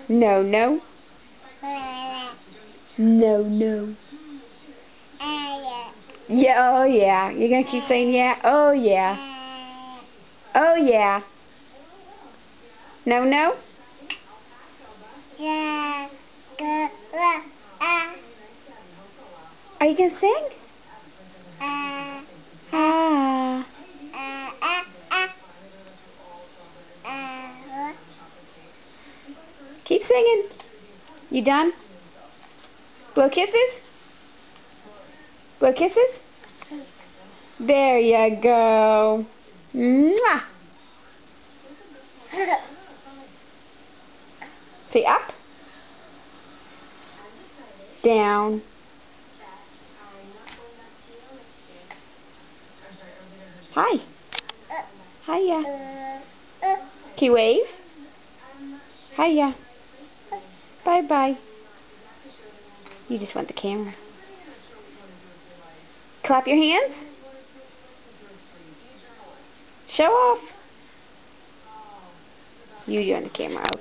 No, no. No, no. Yeah, oh yeah. You're gonna keep saying yeah? Oh yeah. Oh yeah. No, no? Are you gonna sing? Ah. Keep singing. You done? Blow kisses? Blow kisses? There you go. Mwah. Say up. Down. Hi. Hiya. Can you wave? Hiya. Bye-bye. You just want the camera. Clap your hands. Show off. You on the camera. Okay.